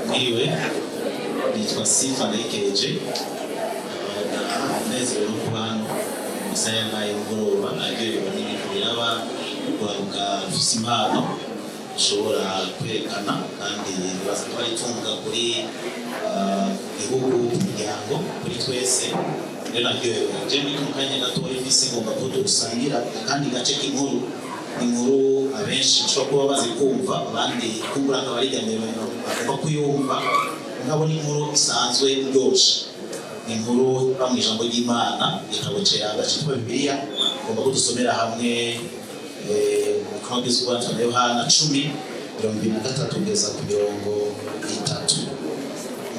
Mwiriwe, nitwa Sifa Ndekeje. Nezero no kuba hano musaya nayo ngoroba naryohewe n'ibintu biraba kugaruka mfise impano ushobora kwerekana kandi baza kuba itunga kuri igihugu umuryango kuri twese. Rero naryohewe je muri kanya gatoya mfise ngomba ko dusangira kandi gace k'inkuru inkuru abenshi cyo kuba bazi kumva abandi kumbura akaba ari jambo bakaba kuyumva nkabona inkuru isanzwe ndoshe inkuru bamwijambo ry'Imana ikabocera agacitwa Bibiliya ngomba ko dusomera hamwe Kwagizwa na Yohana 10:23 kugeza ku 30.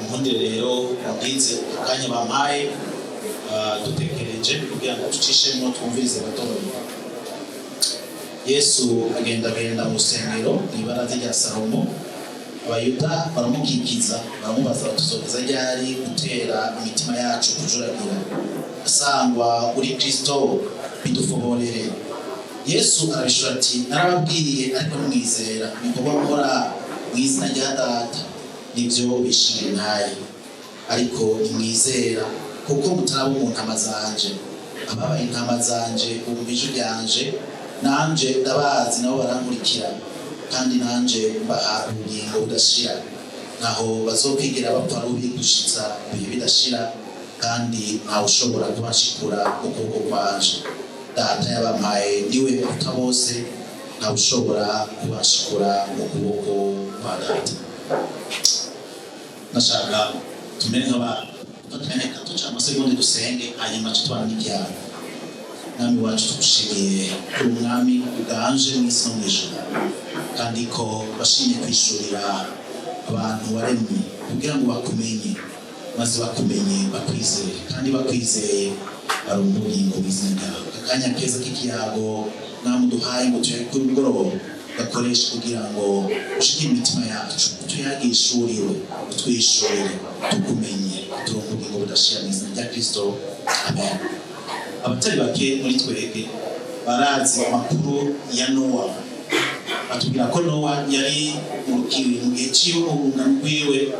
Umundi rero abwize akanya bampaye dutekereje kugira ngo tucishemo twumvirize gatoya. Yesu agenda mu rusengero ibaraza rya Salomo. Abayuda baramukikiza baramubaza batuzogeza ryari gutera imitima yacu kujuragira asangwa uri Kristo bidufoborere. Yesu arabishura ati narababwiye ariko mwizera nikoba nkora mwizina rya Data nivyo bishimye naye ariko nimwizera kuko mutarabo mu ntama zanje ababaye intama zanje ubumije ryanje nanje ndabazi nabo barankurikira kandi nanje mbaha ubugingo budashira naho bazokwigira bapfa rubi gushitsa ibihe bidashira kandi ntawe ushobora kubashikura ukuboko kwanje. Data yabampaye niwe kuruta bose ntawe ushobora kubashikura ukuboko kwa Data. Nashaka tumere nk'abatanye kato cyangwa segonde dusenge hanyuma tutwana n'ibyaha. Mwami wacu tugushimiye kuri umwami uganje mu isi no mu ijuru kandi ko bashimye kwishurira abantu waremye kugira ngo bakumenye maze bakumenye bakwizeye kandi bakwizeye ari umuringo w'izina ryawe. Akanya keza k'ikiyago mwamuduhaye ngo tuye kuri mugoroba gakoresha kugira ngo ushike imitima yacu tuyagishuriwe utwishurire tukumenye turonke ubugingo budashira mu izina rya Kristo amen. Abatari bake muri twebwe barazi amakuru ya Nowa. Batubwira ko Nowa yari mu gihe cy'urungano rwiwe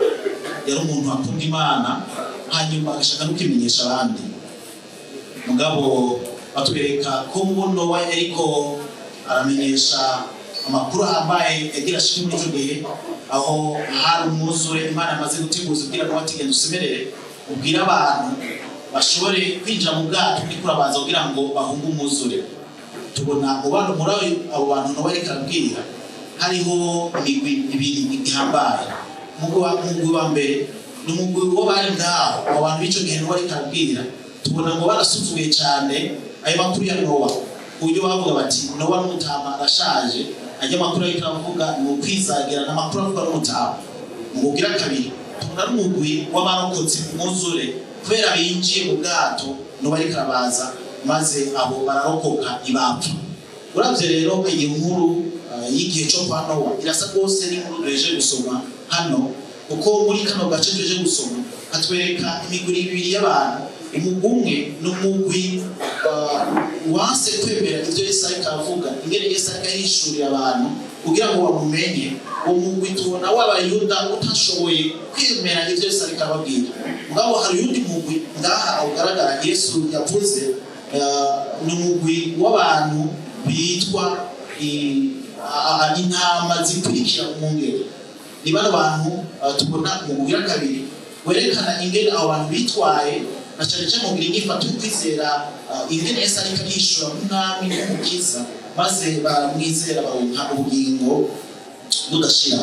yari umuntu akunda Imana hanyuma agashaka no kwimenyesha abandi. Mugabo batwereka ko Nowa yariko aramenyesha amakuru ahambaye yagira ashiki muri icyo gihe aho hari umwuzure Imana amaze guteguza kugira ngo batigende usemerere ubwira abantu bashobore kwinjira mu bwato kuri kurabaza kugira ngo bahunge umwuzure. Tubona ubano muri abo bantu no bari karabwira hariho imigwi ibiri ihambaye. Umugwi wa mbere n'umugwi wo bari ngaho abantu bico gihe no bari karabwira tubona ngo barasuzuye cyane ayo makuru ya Nowa uburyo bavuga bati Nowa n'umutama arashaje ajya makuru ariko avuga no kwizagira n'amakuru avuga n'umutama. Mugira kabiri tubona n'umugwi w'abarokotse umwuzure kubera binjiye mu bwato no bari karabaza maze abo bararokoka ibapfa. Uravye rero iyi nkuru y'igihe cyo kwa Nowa irasa rwose n'inkuru reje gusoma hano kuko muri kano gace reje gusoma atwereka imiguri ibiri y'abantu. Umugumwe n'umugwi wase kwemera ivyo Yesu akavuga ingene Yesu akahishurira abantu kugira ngo bamumenye. Uwo mugwi tubona w'abayuda utashoboye kwemera ivyo Yesu akababwira. Mugabo hari undi mugwi ngaha ugaragara Yesu yavuze n'umugwi w'abantu bitwa intama zikurikira umwungere. Ni bano bantu tubona mu mugwi wa kabiri werekana ingene abo bantu bitwaye na cyane cyane mu ngifata kwizera ingene Yesu arikishura umwami n'umukiza maze baramwizera baronka ubugingo budashira.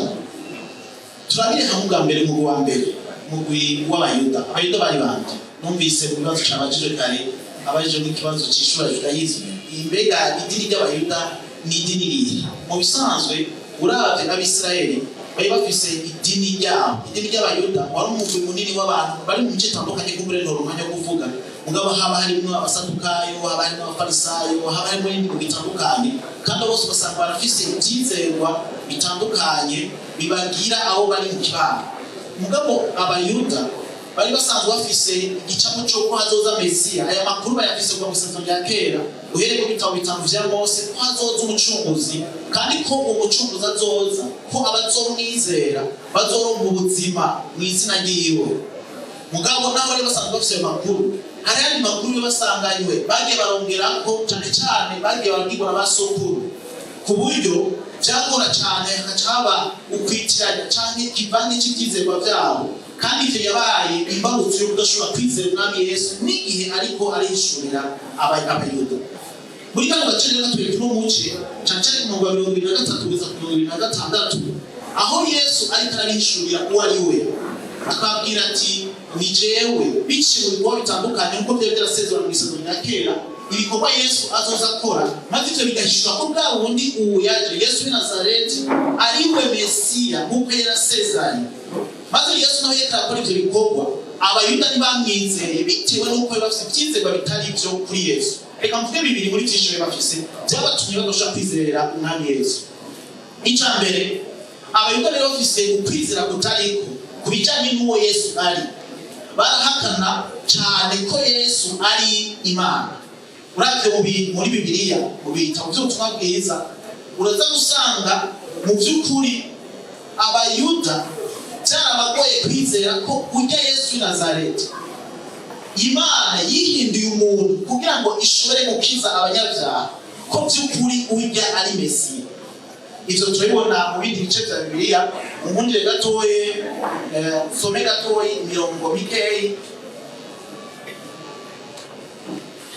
Turabire hamwe bwa mbere mu wa mbere mugwi w'abayuda. Abayuda bari bande numvise mu bibazo cyabajije kare abajije n'ikibazo cyishura Judaism. Imbega idini ry'abayuda ni idini riri mu bisanzwe uravye abisirayeli bari bafise idini ry'abayuda wari umugwi munini w'abantu bari mu bice bitandukanye k'umureno rumanya wo kuvuga. Mugabo haba harimo abasadukayo haba harimo abafarisayo haba harimo n'ibindi bitandukanye kandi bose basanga barafise ibyizerwa bitandukanye bibagira aho bari mu kibano. Mugabo abayuda bari basanzwe bafise igicapo cyo ko hazoza Mesiya. Aya makuru bayafise ku Isezerano rya Kera, uhereye mu bitabo bitanu vya Mose, ko hazoza umucunguzi, kandi ko umucunguzi azoza, ko abazomwizera bazoronka ubuzima mu izina ryiwe. Mugabo naho bari basanzwe bafise ayo makuru, hari andi makuru basanganywe bagiye barongerako, cyane cyane bagiye barabwirwa n'abasokuru, ku buryo byagora cyane hakacaba ukwitiranya cyane ikivange cy'ibyizerwa byabo. Kandi ivyo yabaye imbarutso yo kudashobora kwizera Umwami Yesu n'igihe ariko arihishurira abayuda. Muri kano gace rero twereka no muce cyane cyane ku 23 kugeza ku 26, aho Yesu ariko arihishurira uwo ari we, akabwira ati ni jewe, biciwe ibikorwa bitandukanye nk'uko byari byarasezeranywe mu Isezerano rya Kera, ibikorwa Yesu azoza akora, maze ivyo bigahishurwa ko bwa bundi uwo yaje Yesu w'i Nazareti ari we Mesiya nk'uko yarasezeranye. Maze Yesu nawe yakora ivyo bikorwa, abayuda ntibamwizeye bitewe n'uko bafite ibyizerwa bitari byo kuri Yesu. Reka mvuge bibiri muri byinshi bafise byabatumye badashobora kwizera Umwami Yesu. Icya mbere, abayuda rero bafise ukwizera kutariko ku bijyanye n'uwo Yesu ari, barahakana cyane ko Yesu ari Imana. Uravye muri Bibiliya, mu bitabo by'ubutumwa bwiza, uraza gusanga mu by'ukuri abayuda byarabagoye kwizera ko ujya Yesu w'i Nazareti, Imana yihinduye umuntu kugira ngo ishobore gukiza abanyabyaha, ko by'ukuri ujya ari Mesiya. Ivyo turabibona mu bindi bice bya Bibiliya. Umundire gatoye, some gatoye imirongo mikeyi,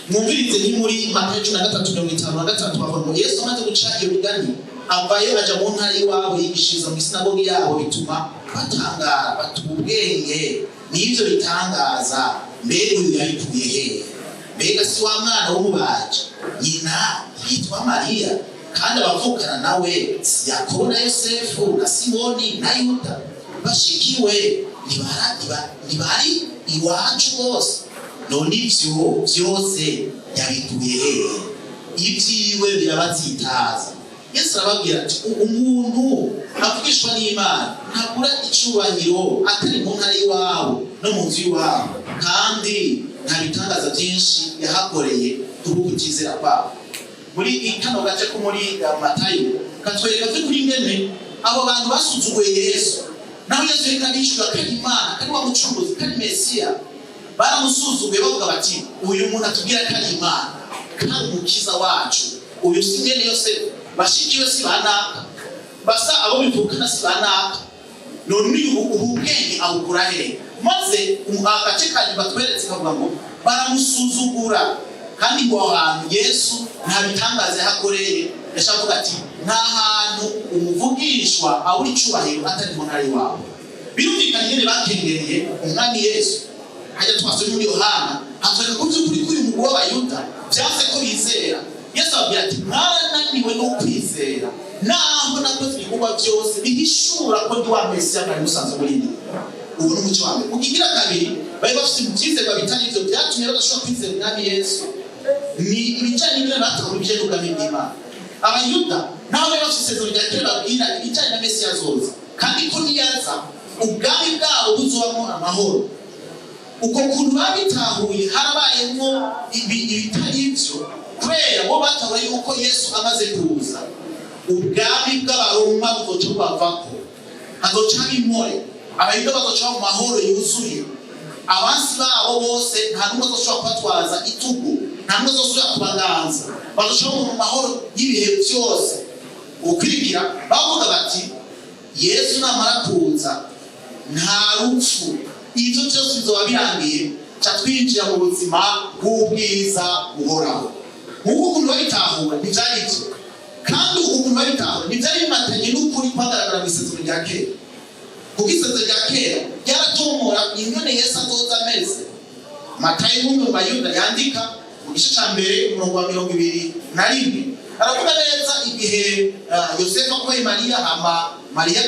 mwumvirize ni muri Matayo 13:53 bavuga ngo Yesu amaze guca iyo migani, avayo aja mu ntara iwabo yigishiriza mu isinagogi yabo, bituma batangara bati ubwenge n'ivyo bitangaza, mbega uyu yabikuye hehe? Mbega si wa mwana w'umubaji, nyina yitwa Mariya, kandi abavukana nawe si Yakobo na Yosefu na Simoni na Yuda, bashikiwe ntibari iwacu bose? None ivyo byose yabikuye hehe? Ibyiwe birabatsitaza. Yesu arababwira ati umuntu avugishwa n'Imana ntakura icubahiro atari mu ntara iwabo no mu nzu iwabo, kandi nta bitangaza byinshi yahakoreye kubukutizera kwabo. Muri kano gace ko muri Matayo katwereka kuri ngene abo bantu basuzuguye Yesu, naho Yesu yikabishura ko ari Imana, kandi wa mucunguzi, kandi Mesiya, baramusuzuguye bavuga bati uyu muntu atubwira ko ari Imana kandi umukiza wacu, uyu si mwene Yosefu, bashikiwe si banaka, basa abo bivukana si banaka, none ubwenge abukura hehe? Maze agace kanyu batweretse kavuga ngo baramusuzugura, kandi ngo ahantu Yesu nta bitangaza yahakoreye. Yashavuga ati nta hantu umuvugishwa awuri icubahiro atari mu ntara iwabo. Birumvikanye nyene bakengereye Umwami Yesu. Hajya twasoma muri Yohana hatwereka ko by'ukuri kuri umugabo w'Abayuda byase ko bizera. Yesu ababwira ati mwarananiwe no kwizera, naho nakoze ibikorwa byose bihishura ko ndi wa Mesiya kandi musanze muri ndi. Ubu n'umuco wa mbere. Ukigira kabiri, bari bafite ibyizerwa bitari ibyo byatumye badashobora kwizera Umwami Yesu, ni ibijyanye n'ibyo batahura ibijyanye n'ubwami bw'Imana. Abayuda nabo bari bafite Isezerano rya Kera babwira ibijyanye na Mesiya azoza, kandi ko niyaza ubwami bwabo buzobamo amahoro. Uko kuntu babitahuye harabayemo ibitari ibyo, kubera bo batahura yuko Yesu amaze kuza ubwami bw'Abaroma buzoca bubavako, hazoca impore, Abayuda bazoca mu mahoro yuzuye, abansi babo bose nta n'umwe azoshobora kubatwaza itugu, nta n'umwe azoshobora kubaganza, bazoca mu mahoro y'ibihe byose. Ukwirigira bavuga bati Yesu namara kuza nta rupfu, ibyo byose bizoba birangiye, ca twinjira mu buzima bw'ubwiza buhoraho. Nk'uko ukuntu babitahura ntibyari ibyo, kandi ukuntu babitahura ntibyari bimatanye n'ukuri kwagaragara mu Isezerano rya Kera. Kuko Isezerano rya Kera ryaratomora ingene Yesu azoza ameze. Matayo umwe mu Bayuda yandika mu gice ca mbere umurongo wa 21 aravuga neza igihe Yosefu akoye Mariya, hama Mariya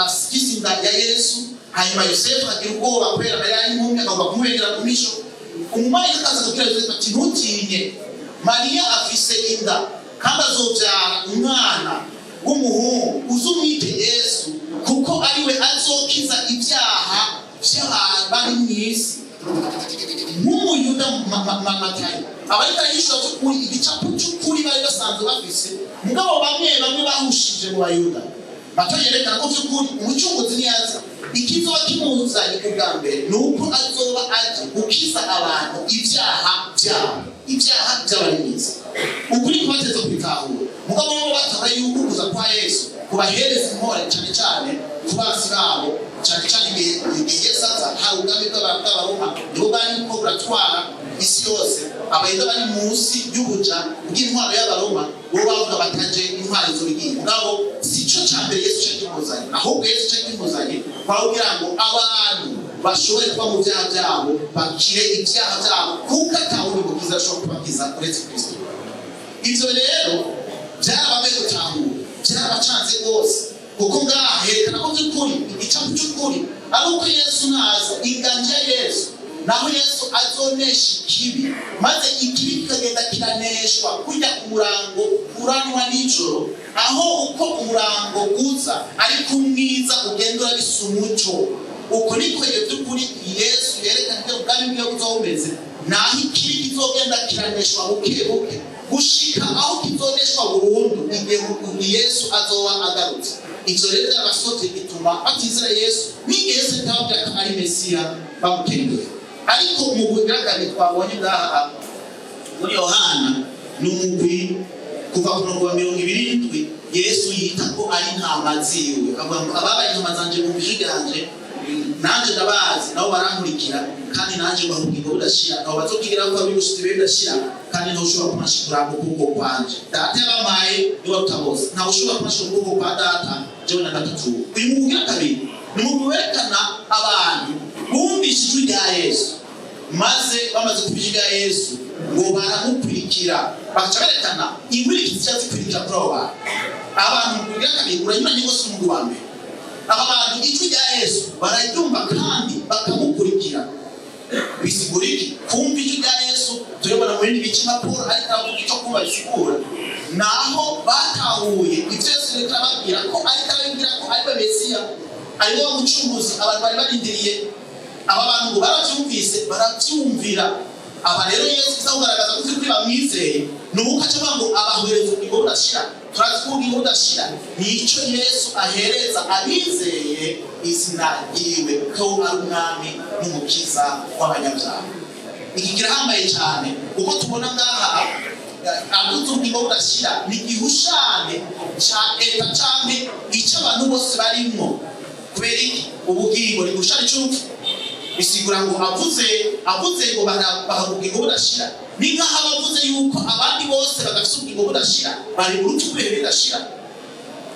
asikisa inda ya Yesu, hanyuma Yosefu agira ubwoba kubera Mariya ari impumyi, agomba kumubengera ku misho. Umumarayika akaza kubwira Yosefu ati ntutinye, Mariya afise inda kandi azobyara umwana w'umuhungu, uzumwite Yesu, kuko ariwe azokiza ibyaha by'abantu bari mu isi. nk'umuyuda Matayo abariko arahisha by'ukuri igicapo cy'ukuri bari basanzwe bafise mugabo bamwe bahushije mu bayuda. Matayo yerekana ko by'ukuri umucunguzi niyaza ikizoba kimuzanye ubwa mbere ni uko azoba aje gukiza abantu ibyaha by'abarinzi. Ukuri kubateza kubitahura mugabo bo batahura yuko kuza kwa Yesu kubahereza inkora cyane cyane kubasi babo cyane cyane igihe saza hari ubwami bw'abaroma nibo bari ko buratwara isi yose. Abayuda bari munsi y'ubuja bw'intwaro y'abaroma bo bavuga bataje intwaro zo bigiye mugabo sico cyambere Yesu cyakimuzanye ahubwo Yesu cyakimuzanye kugira ngo abantu bashobore kuba mu byaha byabo bakire ibyaha byabo kuko atawundi mukiza ashobora kubakiza uretse Kristo. Ivyo rero byarabaye gutahura byarabacanze rwose kuko ngaha herekana ko by'ukuri igicapo cy'ukuri ari uko Yesu naza inganje ya Yesu naho Yesu azonesha ikibi maze ikibi kikagenda kiraneshwa kujya umurango uranwa nijoro aho uko umurango uza ariko umwiza ugendura bisumuco. Uko niko by'ukuri Yesu yerekana ko ubwami bwe buzomeze naho ikibi kizogenda kiraneshwa buke gushika aho kizoneshwa burundu igihe Yesu azoba agarutse. Ivyo rero abasote bituma batizera Yesu ni Yesu ntabwo ari Mesiya bamukengera. Ariko umuguriragane twabonye ngaha muri Yohana n'umugwi kuva ku murongo wa 27 Yesu yita ko ari intama ziwe ababaye intama zanje mu bijiganje nanje ndabazi nabo barankurikira kandi nanje bahugingo budashira nabo bazokigira ko ari gushitse bidashira kandi no ushobora kumashikura mu kuko kwanje data yabamaye niwe utabose ntawe ushobora kumashikura mu kuko kwa data jewe na gatatu. Uyu mugira kabiri ni mu werekana abantu bumvise ijwi rya Yesu maze bamaze kubiga Yesu ngo baramukurikira baca berekana inkurikizi cyazikurikiza kuri abantu mugira kabiri uranyuranye gose mu wa mbere. Aba bantu ijwi rya Yesu bararyumva kandi bakamukurikira. Bisiguriki kumva ijwi rya Yesu tuyobora muri n'ibice Paul ariko avuga icyo kumva bisigura naho batahuye ibyo Yesu rekababwira ko ariko ababwira ko ari Mesiya ari wo mucunguzi abantu bari barindiriye. Aba bantu ngo barabyumvise barabyumvira. Aba rero Yesu kizagaragaza ko kuri bamwizeye nuko aca ngo abahereza ubugingo budashira. Turazi ko ubugingo budashira nico Yesu ahereza abizeye izina ryiwe ko ari umwami n'umukiza w'abanyabyaha. Iki kirahambaye cyane kuko tubona ngaha agutu ubugingo budashira ni gihushane cha eta cyane icyo abantu bose barimo kubera ubugingo ni gushana cy'urupfu. Bisigura ngo avuze ngo bahabugingo budashira ni nkaho abavuze yuko abandi bose bagafite ubugingo budashira bari mu rupfu bidashira.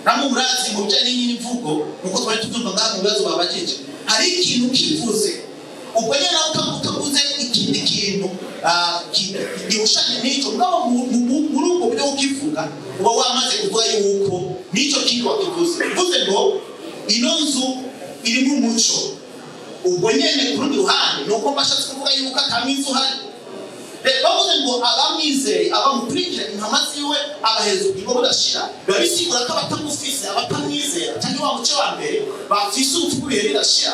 Namwe murazi mu bijyanye n'imvugo nuko twari tubyumva ngaha mu bibazo babajije hari ikintu kivuze ubwo nyine utavuze ikindi kintu gihushanye n'icyo ngabo muri ubwo buryo ukivuga uba wamaze kuvuga yuko n'icyo kintu wakivuze uvuze ngo ino nzu irimo umuco. Ubwo nyene ku rundi ruhande nuko mbashatse kuvuga yuko atamwiza uhari. Bavuze ngo abamwizeye abamukurikira intama ziwe abahereza ubugingo budashira biba bisigura ko abatamufise abatamwizera cyangwa wa muco wa mbere bafise urupfu bidashira.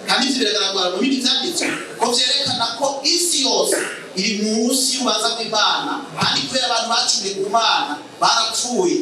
Kandi ivyo biragaragara mu bindi vyanditswe ko vyerekana ko isi yose iri munsi y'urubanza rw'Imana kandi kubera abantu bacumuye ku Mana barapfuye.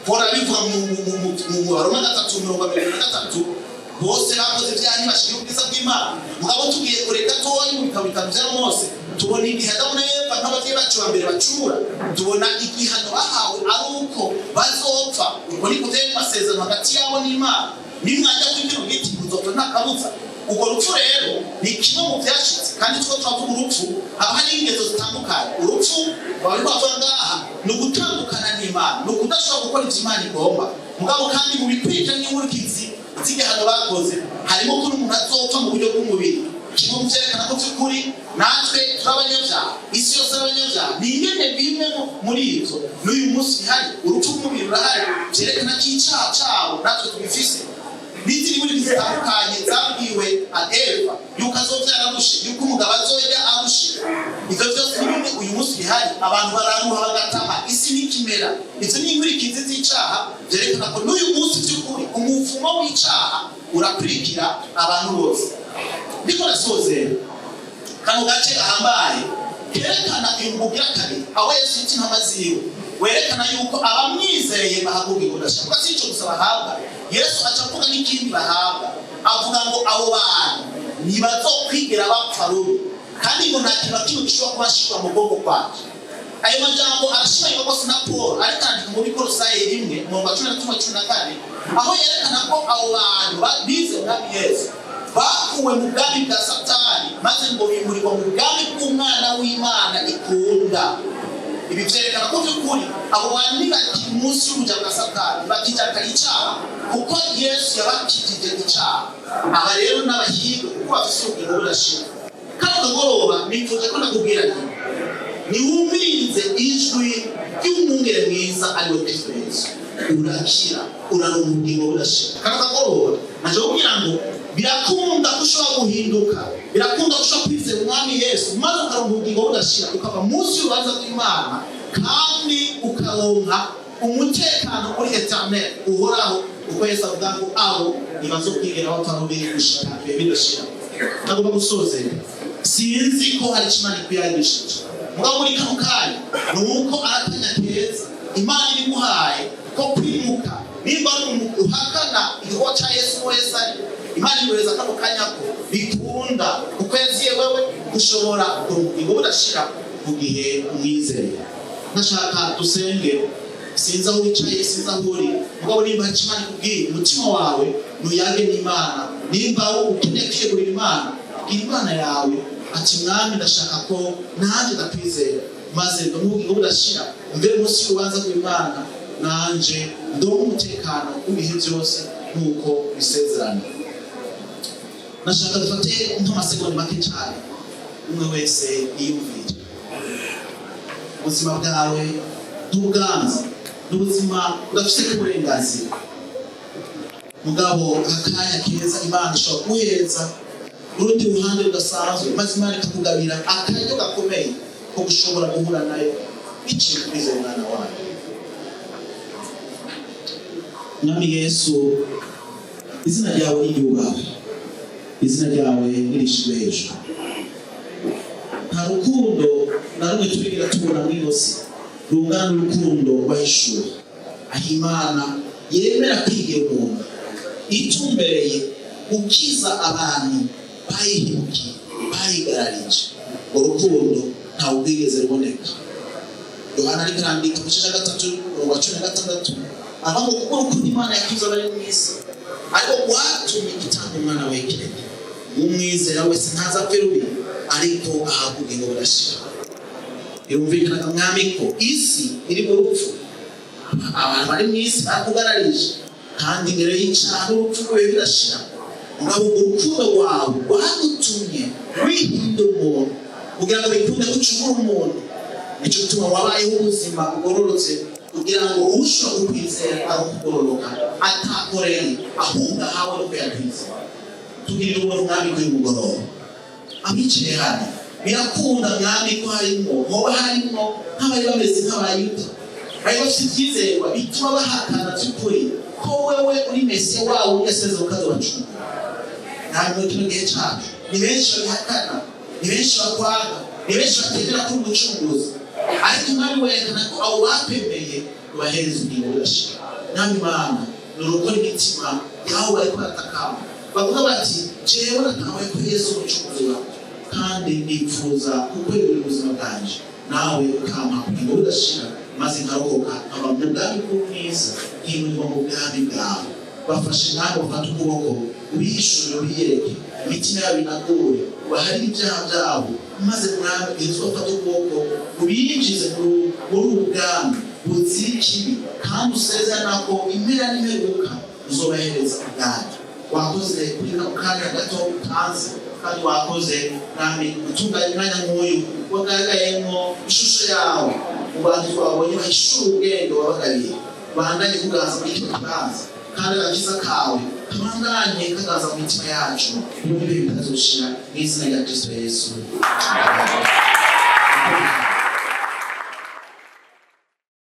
Pora bivuga mu Baroma 3:23 bose bakoze ibyaha ntibashiriye ubwiza bw'Imana. Mugabo tugiye kureka toyi mu bitabo bitanu bya Mose tubona igihe Adamu na Eva n'ababyeyi bacu ba mbere bacumura tubona igihano bahawe ari uko bazopfa. Ubwo niko byari amasezerano hagati yabo n'Imana nimwajya kwinjira mu giti muzopfa nta kabuza. Ubwo rupfu rero ni kimwe mu byashitse kandi two twavuga urupfu haba hari ingezo zitandukanye. Urupfu bari bavuga ngaha ni ugutandukana n'Imana ni ukudashobora gukora ibyo Imana igomba. Mugabo kandi mu bikurikiranye n'inkurikizi z'igihano bakoze harimo ko umuntu azopfa mu buryo bw'umubiri. Kimwe mu byerekana ko by'ukuri natwe turabanyabyaha isi yose abanyabyaha ni ingene bimwe muri ibyo n'uyu munsi bihari. Urupfu rw'umubiri rurahari byerekana ko icyaha cyabo natwe tubifise. N'izindi muri zitandukanye zabwiwe Eva yuko azobyara arushe yuko umugabo azojya arushe. Ivyo byose ni bimwe uyu munsi bihari abantu bararuha bagataha isi n'ikimera. Ivyo ni inkurikizi z'icyaha byerekana ko n'uyu munsi by'ukuri umuvumo w'icyaha urakurikira abantu bose. Niko nasozera kano gace gahambaye kerekana imbugira kabiri aho Yesu yita intama ziwe, werekana yuko abamwizeye bahabwa ubudashira. Kuko si ico gusa bahabwa, Yesu acavuga n'ikindi bahabwa, avuga ngo abo bantu ntibazokwigera bapfa rubi, kandi ngo nta kintu kimwe gishobora kubashirwa mu bwonko bwacu. Ayo majambo arashimira rwose na Paul arikandika muri Kolosayi 1:13-14, aho yerekana ko abo bantu bize umwami Yesu bakuwe mu bwami bwa Satani, maze ngo bimurirwa mu bwami bw'umwana w'Imana ikunda. Ibi vyerekana ko by'ukuri abo bantu ntibakiri munsi y'ubuja bwa Satani, bakijakara icyaha kuko Yesu yabakijije icyaha. Aba rero n'abahirwe kuko bafise ubugingo budashira. Kandi kagoroba nifuje ko nakubwira nti niwumvirize ijwi ry'umwungere mwiza ari we Kristo Yesu, urakira, uraronka ubugingo budashira. Kandi kagoroba naje kubwira ngo birakunda ko ushobora guhinduka, birakunda ko ushobora kwizera umwami Yesu maze ukaronka ubugingo budashira, ukava munsi y'urubanza rw'Imana kandi ukaronka umutekano muri eternel uhoraho, kuko Yesu avuga ngo abo ntibazokwigera batarubiri gushika bidashira. Nagomba gusozera, sinzi ko hari Imana ikwiyagishije mugabo muri kano kanya nuko arakanya keza Imana iguhaye ko kwimuka. Nimba uhakana igikorwa cya Yesu wese ari, Imana iweza kano kanya ko bikunda ukweziye wewe gushobora kuruhuka budashira mu gihe umwizeye. Ndashaka dusenge, sinza aho wicaye, sinza aho uri, mugabo nimba Imana ikubwiye umutima wawe nuyage n'Imana, nimba ukeneye kwiyegurira Imana, bwira Imana yawe ati mwami ndashaka ko nanje ndakwizera, maze ndumubugingo budashira, mbere munsi y'urubanza rw'Imana nanje ndonka umutekano w'ibihe byose nk'uko bisezerana. Nashaka dufate nk'amasegonda make cyane, umwe wese yiyumvire ubuzima bwawe n'ubwanza n'ubuzima udafite uburenganzira, mugabo akanya keza Imana ishobora kuguhereza urundi ruhande rudasanzwe, maze Imana ikakugabira akaryo gakomeye ko gushobora guhura nayo biciye kuri izo mwana wayo. Mwami Yesu, izina ryawe n'iryubahwe, izina ryawe nirishimwe hejuru. Nta rukundo na rumwe turigira tubona muri ino rungana n'urukundo rwahishuwe, aho Imana yemera kwigira umuntu itumbereye gukiza abantu bayihemukiye, bayigararije. Urukundo ntawe rwigeze ruboneka. Yohana ariko arandika mu gice cya 3:16, aho ngo kuko urukundo Imana yakiza abari mu isi ariko rwatumye itanga umwana we w'ikinege, umwizera wese ntazapfe rubi ariko ahabwa ubugingo budashira. Birumvikana mwami ko isi iri mu rupfu, abantu bari mu isi bakugararije, kandi imbere y'icyaha n'urupfu rwe birashira. Mugabo urukundo rwawe rwagutumye wihindura umuntu kugira ngo bikunde gucungura umuntu. Nicyo gituma wabayeho ubuzima bugororotse kugira ngo ushobore kwizera aho kugororoka atakoreye, ahubwo ahawe no kuyakwiza. Tugirire ubuntu mwami kuri mugoroba. Abicaye hano birakunda mwami ko hoba harimo nk'abari bameze nk'abayuda, bari bafite ibyizerwa bituma bahakana by'ukuri ko wewe uri Mesiya wabo yasezeye ukazobacunga. Ntabwo kino gihe cyacu ni benshi babihakana, ni benshi bakwaga, ni benshi batemera ko umucunguzi, ariko Imana werekana ko abo bapemeye ubahereza ubugingo budashira. Nami Imana nurukora imitima yawe bariko baratakamba, bavuga bati jewe natawe ko Yesu umucunguzi wawe, kandi nifuza kukwegurira ubuzima bwanje, nawe ukampa ubugingo budashira, maze nkarokoka nkaba mu bwami bw'umwiza, nkimurirwa mu bwami bwawe. Bafashe nawe bafata ukuboko ubihishurire, ubiyereke imitima yabo inagure, ubaharire ibyaha byabo, maze mwami Yesu bafata ukuboko ubinjize muri ubu bwami buzira ikibi, kandi usezerana ko impera n'imperuka uzobahereza ubwami. Wakoze kuri kano kanya gato utanze, kandi wakoze mwami gutunganya umwanya nk'uyu wagaragayemo ishusho yawe mu bantu twabonye bahishura ubwenge wabagabiye. Bandanye kuganza muri kino kibanza, kandi agakiza kawe kabandanye kagaza mu mitima yacu, n'ibihe bitazoshira, mu izina rya Kristo Yesu. Amen.